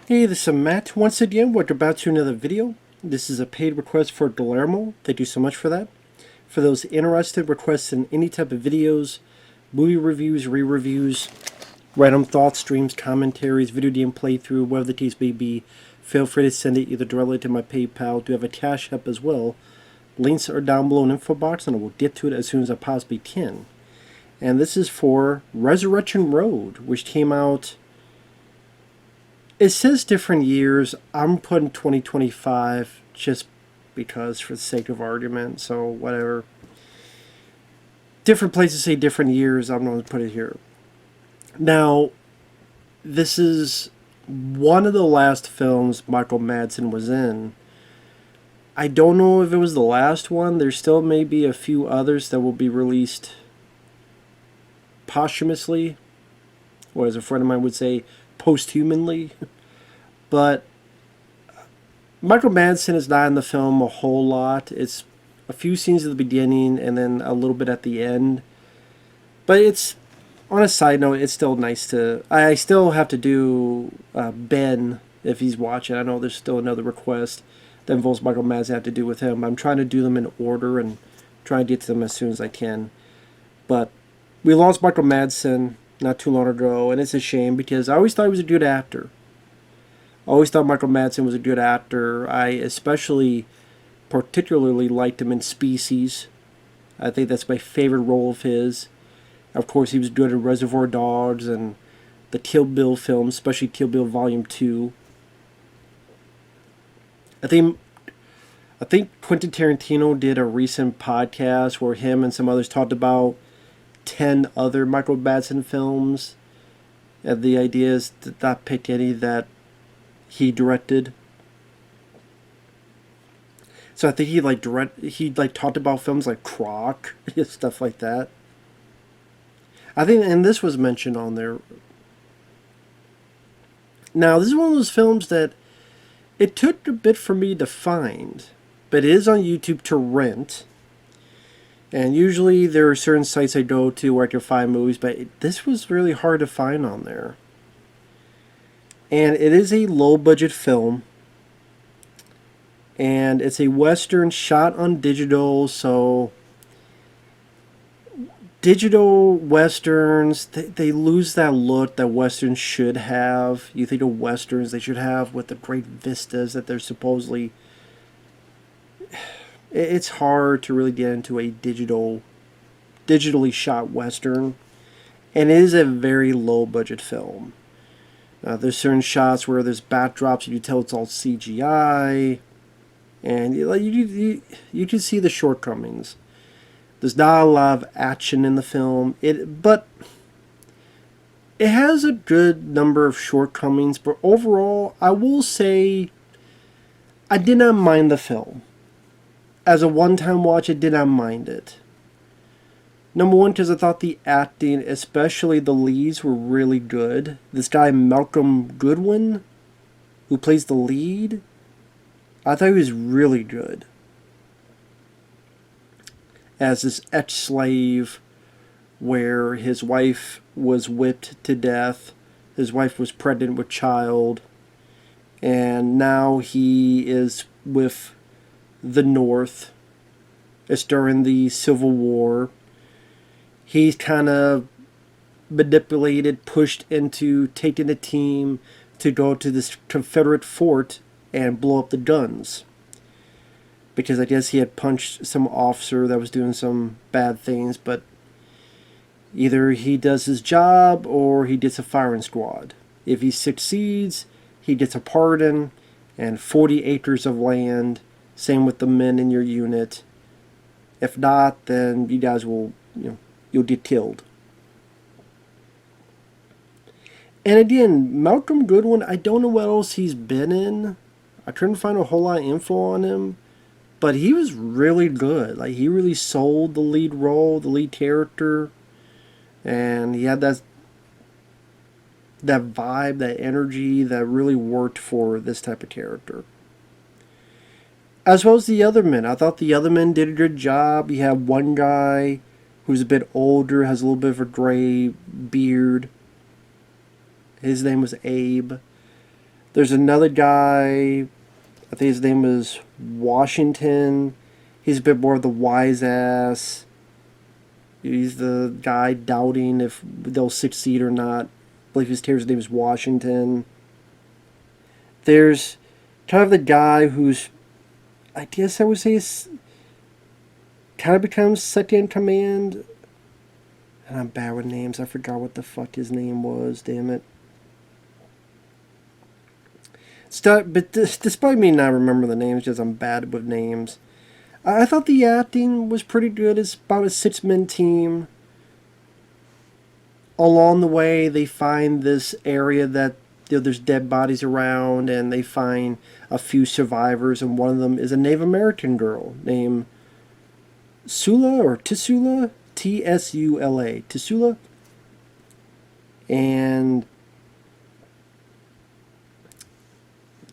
Hey, this is Matt. Once again, we're about to another video. This is a paid request for Guillermo. Thank you so much for that. For those interested, requests in any type of videos, movie reviews, re-reviews, random thoughts, streams, commentaries, video game playthrough, whatever the case may be, feel free to send it either directly to my PayPal. I do have a CashApp as well. Links are down below in the info box, and I will get to it as soon as I possibly can. And this is for Resurrection Road, which came out. It says different years. I'm putting 2025 just because for the sake of argument, so whatever. Different places say different years. I'm going to put it here. Now, this is one of the last films Michael Madsen was in. I don't know if it was the last one. There still may be a few others that will be released posthumously, or as a friend of mine would say, posthumanly. But Michael Madsen is not in the film a whole lot. It's a few scenes at the beginning and then a little bit at the end. But it's, on a side note, it's still nice to... I still have to do Ben, if he's watching. I know there's still another request that involves Michael Madsen I have to do with him. I'm trying to do them in order and try to get to them as soon as I can. But we lost Michael Madsen not too long ago, and it's a shame because I always thought he was a good actor. I always thought Michael Madsen was a good actor. I particularly liked him in Species. I think that's my favorite role of his. Of course, he was good in Reservoir Dogs and the Kill Bill films, especially Kill Bill Volume 2. I think Quentin Tarantino did a recent podcast where him and some others talked about 10 other Michael Madsen films. And the idea is to not pick any that he directed. So I think he talked about films like Croc, stuff like that. I think, and this was mentioned on there. Now, this is one of those films that it took a bit for me to find, but it is on YouTube to rent. And usually there are certain sites I go to where I can find movies, but this was really hard to find on there. And it is a low-budget film. And it's a Western shot on digital, so... Digital Westerns, they lose that look that Westerns should have. You think of Westerns they should have with the great vistas that they're supposedly... It's hard to really get into a digitally shot Western. And it is a very low-budget film. There's certain shots where there's backdrops and you tell it's all CGI. And you can see the shortcomings. There's not a lot of action in the film. But it has a good number of shortcomings. But overall, I will say I did not mind the film. As a one-time watch, I did not mind it. Number one, because I thought the acting, especially the leads, were really good. This guy, Malcolm Goodwin, who plays the lead, I thought he was really good. As this ex-slave where his wife was whipped to death. His wife was pregnant with child. And now he is with the North. It's during the Civil War. He's kind of manipulated, pushed into taking the team to go to this Confederate fort and blow up the guns. Because I guess he had punched some officer that was doing some bad things, but either he does his job or he gets a firing squad. If he succeeds, he gets a pardon and 40 acres of land. Same with the men in your unit. If not, then you guys will, you'll get killed. And again, Malcolm Goodwin, I don't know what else he's been in. I couldn't find a whole lot of info on him. But he was really good. Like, he really sold the lead role, the lead character. And he had that vibe, that energy that really worked for this type of character. As well as the other men. I thought the other men did a good job. You have one guy who's a bit older, has a little bit of a gray beard. His name was Abe. There's another guy, I think his name is Washington. He's a bit more of the wise ass. He's the guy doubting if they'll succeed or not. I believe his character's name is Washington. There's kind of the guy who's, I guess I would say, is kind of becomes second in command. And I'm bad with names. I forgot what the fuck his name was. Damn it. But despite me not remembering the names, because I'm bad with names, I thought the acting was pretty good. It's about a 6-man team. Along the way, they find this area that there's dead bodies around, and they find a few survivors, and one of them is a Native American girl named Sula or Tisula, Tsula, Tisula, and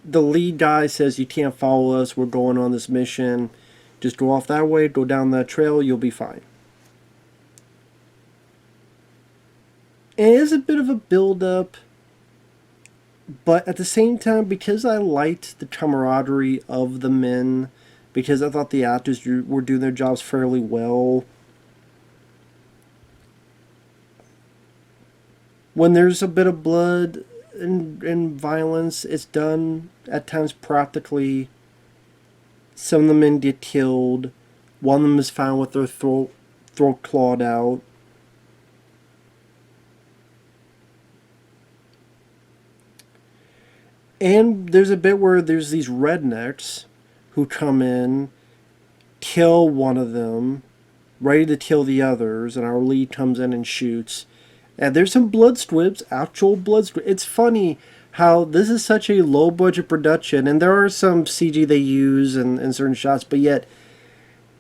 the lead guy says, "You can't follow us. We're going on this mission. Just go off that way, go down that trail, you'll be fine." And it is a bit of a build-up, but at the same time, because I liked the camaraderie of the men, because I thought the actors were doing their jobs fairly well, when there's a bit of blood and violence, it's done at times practically. Some of the men get killed. One of them is found with their throat clawed out. And there's a bit where there's these rednecks who come in, kill one of them, ready to kill the others, and our lead comes in and shoots. And there's some blood squibs, actual blood squibs. It's funny how this is such a low budget production, and there are some CG they use in certain shots, but yet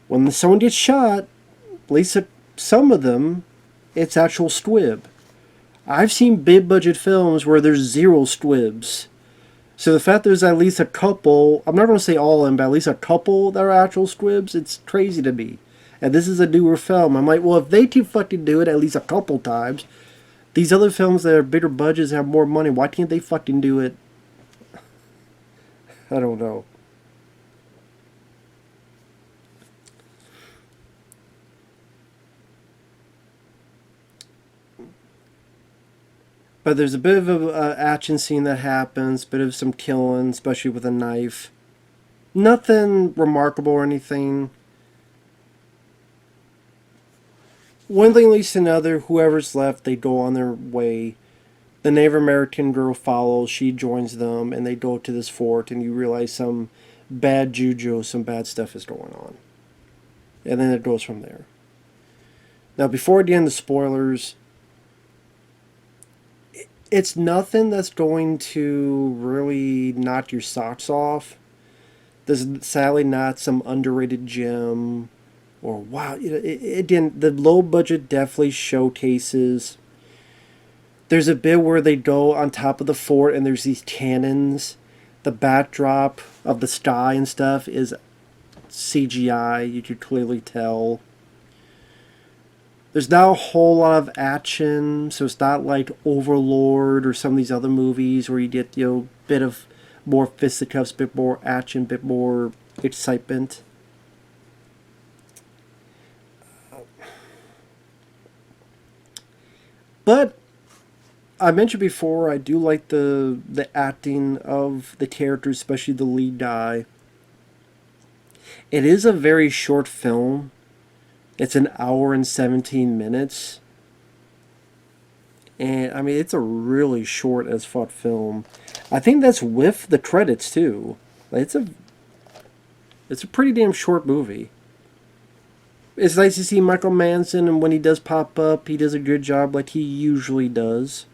when someone gets shot, at least some of them, it's actual squib. I've seen big budget films where there's zero squibs. So the fact there's at least a couple, I'm not going to say all of them, but at least a couple that are actual squibs, it's crazy to me. And this is a newer film. I'm like, well, if they can fucking do it at least a couple times, these other films that are bigger budgets have more money, why can't they fucking do it? I don't know. But there's a bit of an action scene that happens, a bit of some killing, especially with a knife. Nothing remarkable or anything. One thing leads to another. Whoever's left, they go on their way. The Native American girl follows. She joins them, and they go to this fort, and you realize some bad juju, some bad stuff is going on. And then it goes from there. Now, before I get into spoilers, it's nothing that's going to really knock your socks off. There's sadly not some underrated gem or wow. Again, the low budget definitely showcases. There's a bit where they go on top of the fort and there's these cannons. The backdrop of the sky and stuff is CGI. You could clearly tell. There's not a whole lot of action, so it's not like Overlord or some of these other movies where you get, a bit of more fisticuffs, bit more action, bit more excitement. But I mentioned before, I do like the acting of the characters, especially the lead guy. It is a very short film. It's an hour and 17 minutes. And, I mean, it's a really short as fuck film. I think that's with the credits, too. It's a pretty damn short movie. It's nice to see Michael Manson, and when he does pop up, he does a good job like he usually does.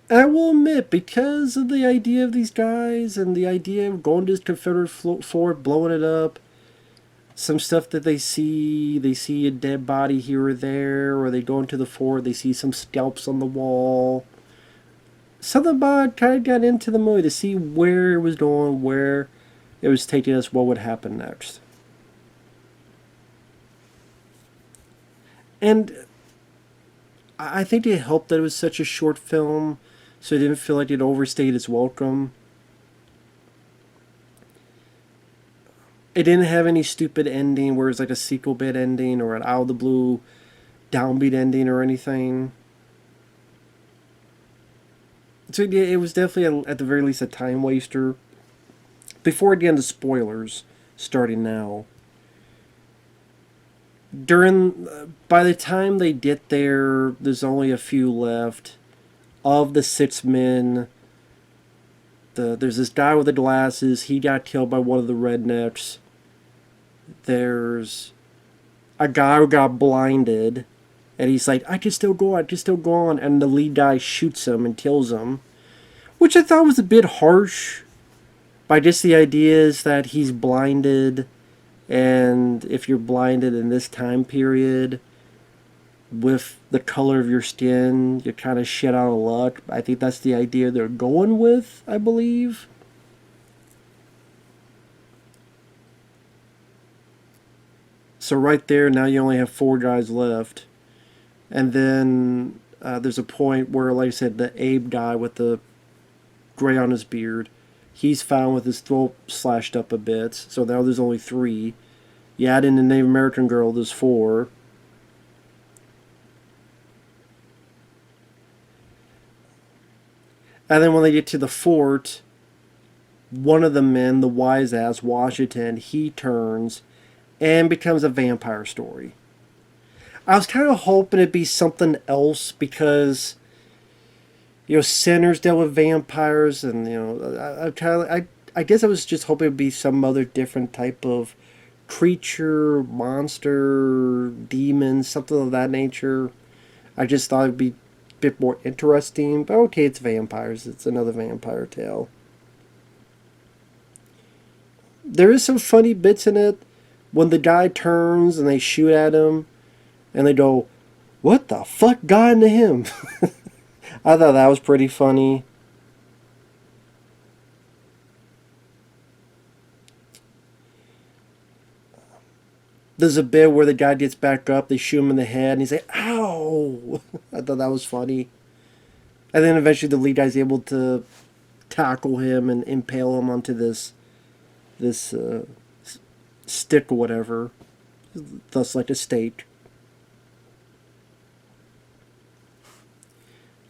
I will admit, because of the idea of these guys and the idea of going to this Confederate fort, blowing it up, some stuff that they see a dead body here or there, or they go into the fort, they see some scalps on the wall. Something about it kind of got into the movie to see where it was going, where it was taking us, what would happen next. And I think it helped that it was such a short film, so it didn't feel like it overstayed its welcome. It didn't have any stupid ending where it's like a sequel bit ending or an out of the blue downbeat ending or anything. So yeah, it was definitely at the very least a time waster. Before I get into spoilers, starting now. By the time they get there, there's only a few left. Of the 6 men, there's this guy with the glasses. He got killed by one of the rednecks. There's a guy who got blinded, and he's like, I can still go, I can still go on. And the lead guy shoots him and kills him, which I thought was a bit harsh. By just the idea is that he's blinded, and if you're blinded in this time period, with the color of your skin, you're kind of shit out of luck. I think that's the idea they're going with, I believe. So right there, now you only have 4 guys left. And then there's a point where, like I said, the Abe guy with the gray on his beard, he's found with his throat slashed up a bit. So now there's only 3. You add in the Native American girl, there's 4. And then when they get to the fort, one of the men, the wise ass Washington, he turns and becomes a vampire story. I was kind of hoping it'd be something else because, sinners dealt with vampires, and I guess I was just hoping it'd be some other different type of creature, monster, demon, something of that nature. I just thought it'd be a bit more interesting, but okay, it's vampires. It's another vampire tale. There is some funny bits in it when the guy turns and they shoot at him and they go, "What the fuck got into him?" I thought that was pretty funny. There's a bit where the guy gets back up, they shoot him in the head, and he's like, "Ow!" I thought that was funny. And then eventually the lead guy's able to tackle him and impale him onto this stick or whatever, thus like a stake.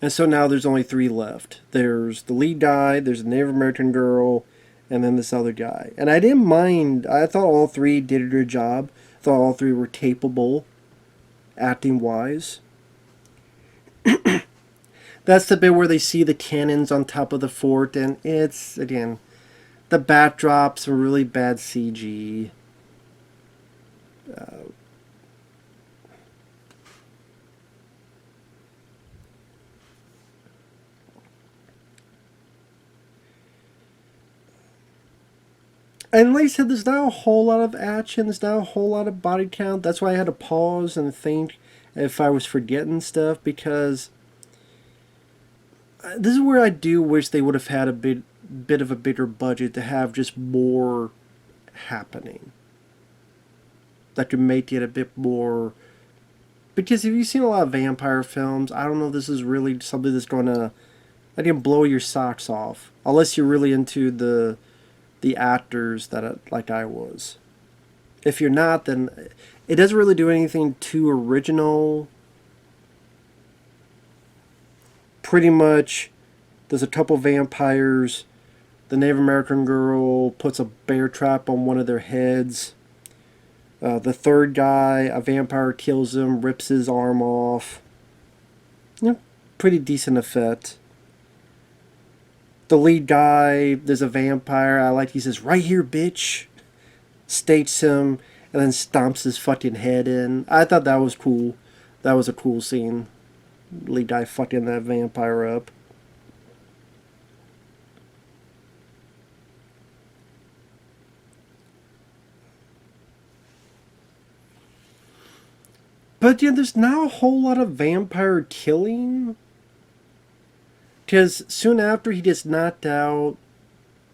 And so now there's only 3 left. There's the lead guy, there's a Native American girl, and then this other guy. And I didn't mind. I thought all 3 did a good job. I thought all 3 were capable, acting wise. That's the bit where they see the cannons on top of the fort, and it's, again, the backdrops are really bad CG. And like I said, there's not a whole lot of action. There's not a whole lot of body count. That's why I had to pause and think if I was forgetting stuff, because this is where I do wish they would have had a bit of a bigger budget to have just more happening. That could make it a bit more. Because if you've seen a lot of vampire films, I don't know if this is really something that's going to, again, blow your socks off. Unless you're really into the actors that like I was. If you're not, then it doesn't really do anything too original. Pretty much, there's a couple vampires. The Native American girl puts a bear trap on one of their heads. The third guy, a vampire kills him, rips his arm off. Pretty decent effect. The lead guy, there's a vampire. He says, "Right here, bitch." States him, and then stomps his fucking head in. I thought that was cool. That was a cool scene. Lead guy fucking that vampire up. But yeah, there's not a whole lot of vampire killing. Because soon after he gets knocked out,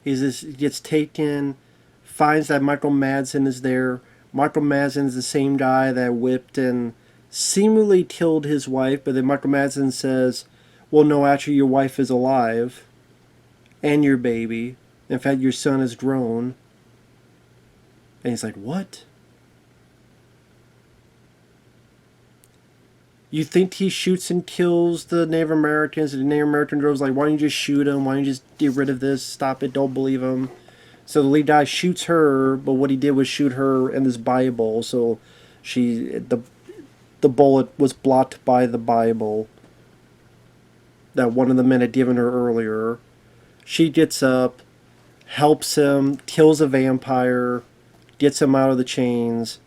he gets taken, finds that Michael Madsen is there. Michael Madsen is the same guy that whipped and seemingly killed his wife, but then Michael Madsen says, well, no, actually, your wife is alive, and your baby. In fact, your son is grown. And he's like, what? You think he shoots and kills the Native Americans, and the Native American girl's like, why don't you just shoot him? Why don't you just get rid of this? Stop it. Don't believe him. So the lead guy shoots her, but what he did was shoot her in this Bible. So the bullet was blocked by the Bible that one of the men had given her earlier. She gets up, helps him, kills a vampire, gets him out of the chains.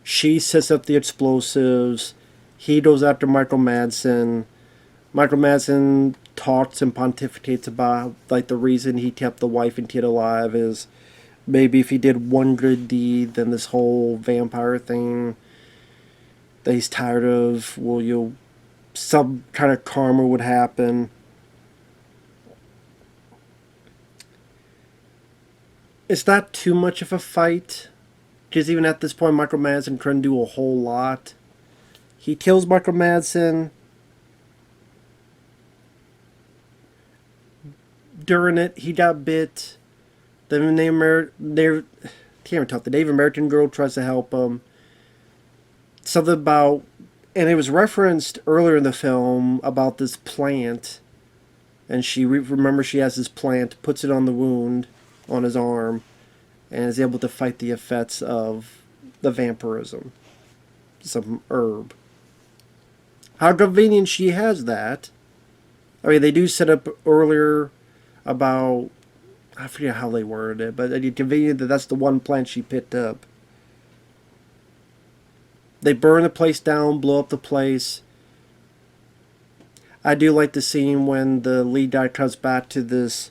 She sets up the explosives. He goes after Michael Madsen. Michael Madsen talks and pontificates about like the reason he kept the wife and kid alive is maybe if he did one good deed, then this whole vampire thing that he's tired of, some kind of karma would happen. It's not too much of a fight, because even at this point, Michael Madsen couldn't do a whole lot. He kills Michael Madsen. During it, he got bit. The Native American girl tries to help him. Something about, and it was referenced earlier in the film about this plant, and she remembers she has this plant, puts it on the wound on his arm, and is able to fight the effects of the vampirism. Some herb. How convenient she has that. I mean, they do set up earlier about, I forget how they worded it, but it's convenient that that's the one plant she picked up. They burn the place down, blow up the place. I do like the scene when the lead guy comes back to this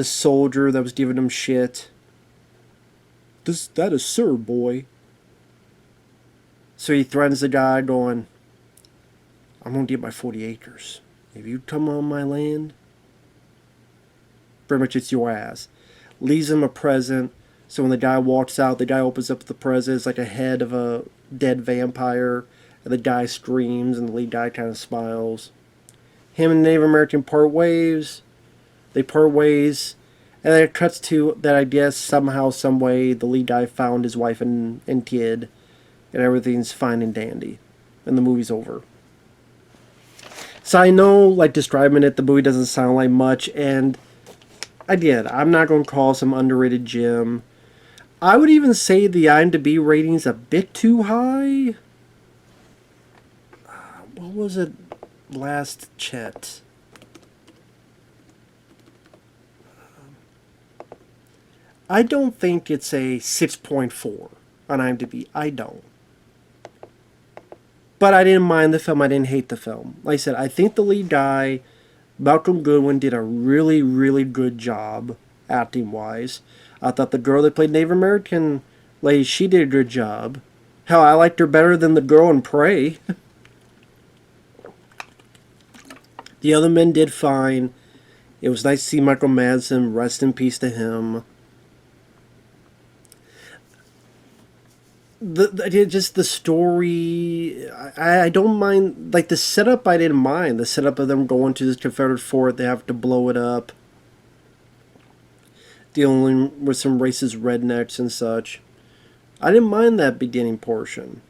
soldier that was giving him shit. That is Sir, boy. So he threatens the guy going, I'm going to get my 40 acres. If you come on my land, pretty much it's your ass. Leaves him a present. So when the guy walks out, the guy opens up the present. It's like a head of a dead vampire. And the guy screams and the lead guy kind of smiles. Him and the Native American part ways. They part ways. And then it cuts to that I guess somehow, some way, the lead guy found his wife and kid. And everything's fine and dandy. And the movie's over. So I know, like, describing it, the movie doesn't sound like much. And I'm not going to call some underrated gem. I would even say the IMDb rating's a bit too high. What was it last chat? I don't think it's a 6.4 on IMDb. I don't. But I didn't mind the film. I didn't hate the film. Like I said, I think the lead guy, Malcolm Goodwin, did a really, really good job acting-wise. I thought the girl that played Native American lady, she did a good job. Hell, I liked her better than the girl in Prey. The other men did fine. It was nice to see Michael Madsen. Rest in peace to him. Just the story, I don't mind. Like the setup, I didn't mind. The setup of them going to this Confederate fort, they have to blow it up. Dealing with some racist rednecks and such. I didn't mind that beginning portion.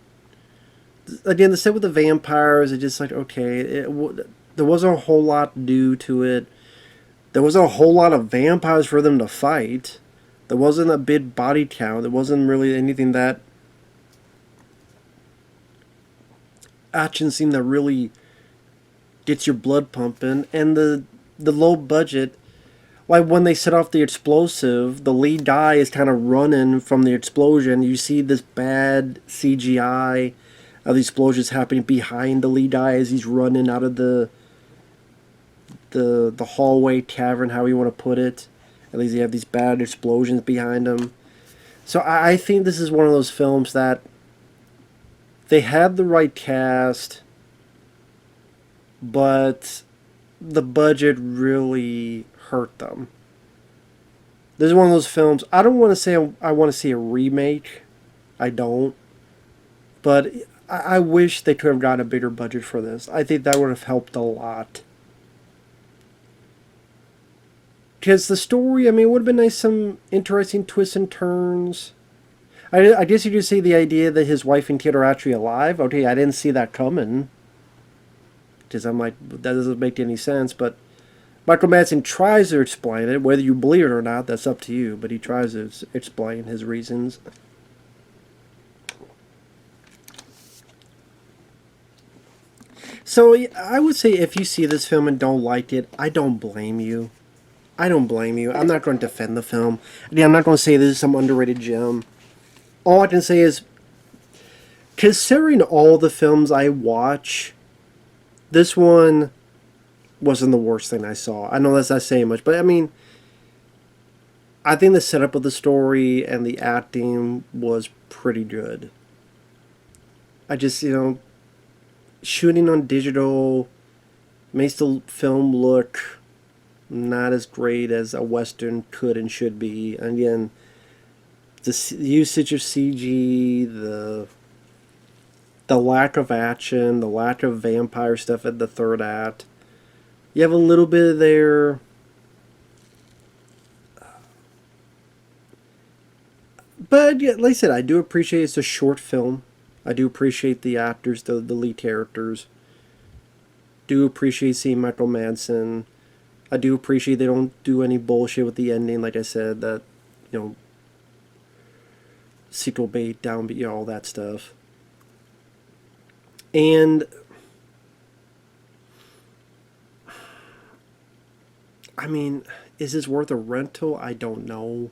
Again, the set with the vampires, it's just like, okay, there wasn't a whole lot new to it. There wasn't a whole lot of vampires for them to fight. There wasn't a big body count. There wasn't really anything that action scene that really gets your blood pumping. And the low budget, like when they set off the explosive, the lead guy is kind of running from the explosion. You see this bad CGI of the explosions happening behind the lead guy as he's running out of the hallway cavern, how you want to put it. At least you have these bad explosions behind him. So I think this is one of those films that they had the right cast, but the budget really hurt them. This is one of those films, I don't want to say I want to see a remake. I don't. But I wish they could have gotten a bigger budget for this. I think that would have helped a lot. Because the story, I mean, it would have been nice, some interesting twists and turns. I guess you could see the idea that his wife and kid are actually alive. Okay, I didn't see that coming. Because I'm like, that doesn't make any sense. But Michael Madsen tries to explain it. Whether you believe it or not, that's up to you. But he tries to explain his reasons. So I would say if you see this film and don't like it, I don't blame you. I don't blame you. I'm not going to defend the film. Again, I'm not going to say this is some underrated gem. All I can say is, considering all the films I watch, this one wasn't the worst thing I saw. I know that's not saying much, but I mean, I think the setup of the story and the acting was pretty good. I just, shooting on digital makes the film look not as great as a Western could and should be. And again, the usage of CG, the lack of action, the lack of vampire stuff at the third act. You have a little bit there. But yeah, like I said, I do appreciate it's a short film. I do appreciate the actors, the lead characters. Do appreciate seeing Michael Madsen. I do appreciate they don't do any bullshit with the ending, like I said, that, sequel bait, downbeat, all that stuff. And I mean, is this worth a rental? I don't know.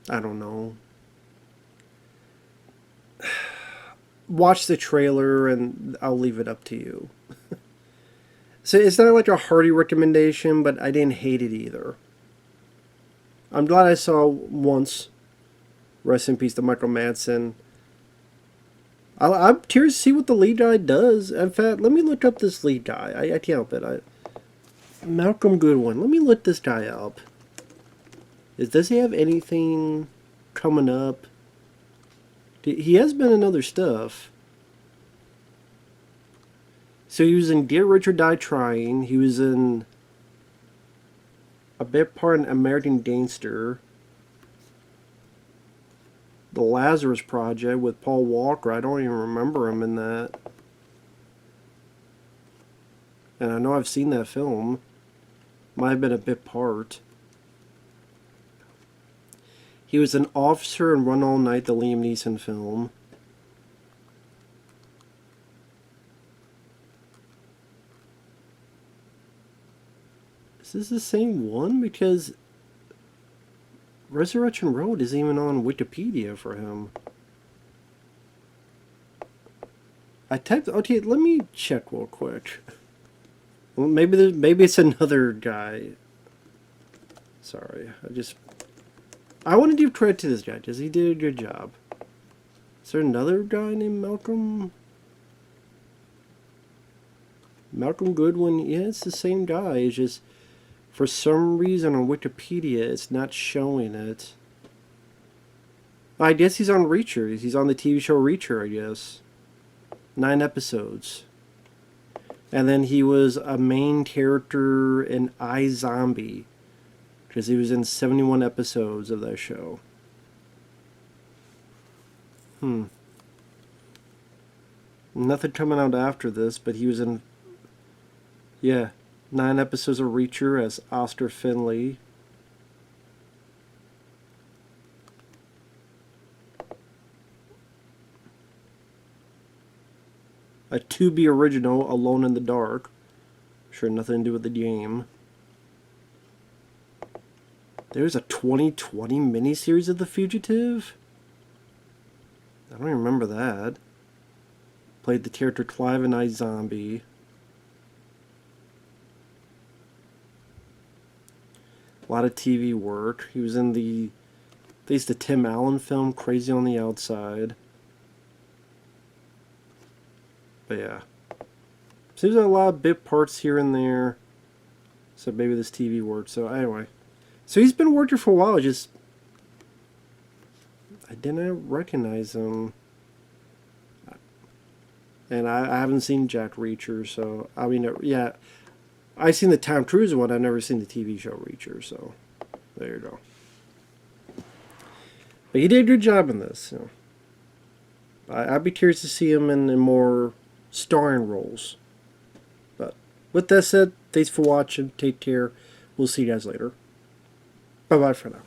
I don't know. Watch the trailer and I'll leave it up to you. So it's not like a hearty recommendation, but I didn't hate it either. I'm glad I saw once. Rest in peace to Michael Madsen. I'm curious to see what the lead guy does. In fact, let me look up this lead guy. I can't help it. Malcolm Goodwin. Let me look this guy up. Does he have anything coming up? He has been in other stuff. So he was in Get Rich or Die Trying. He was in a bit part in American Gangster. The Lazarus Project with Paul Walker. I don't even remember him in that. And I know I've seen that film. Might have been a bit part. He was an officer in Run All Night, the Liam Neeson film. Is this the same one? Because Resurrection Road isn't even on Wikipedia for him. I typed... Okay, let me check real quick. Well, maybe it's another guy. Sorry, I want to give credit to this guy because he did a good job. Is there another guy named Malcolm? Malcolm Goodwin? Yeah, it's the same guy. It's just, for some reason on Wikipedia, it's not showing it. I guess he's on Reacher. He's on the TV show Reacher, I guess. 9 episodes. And then he was a main character in iZombie, because he was in 71 episodes of that show. Nothing coming out after this, but he was in, 9 episodes of Reacher as Oscar Finley. A Tubi original, Alone in the Dark. Sure, nothing to do with the game. There's a 2020 miniseries of The Fugitive? I don't even remember that. Played the character Clive in iZombie. A lot of TV work. He was in the Tim Allen film Crazy on the Outside. But yeah. Seems like a lot of bit parts here and there. So maybe this TV work. So anyway. So he's been working for a while. I didn't recognize him. And I haven't seen Jack Reacher, so I mean, yeah, I've seen the Tom Cruise one. I've never seen the TV show Reacher, so there you go. But he did a good job in this. I'd be curious to see him in more starring roles. But with that said, thanks for watching. Take care. We'll see you guys later. Bye bye for now.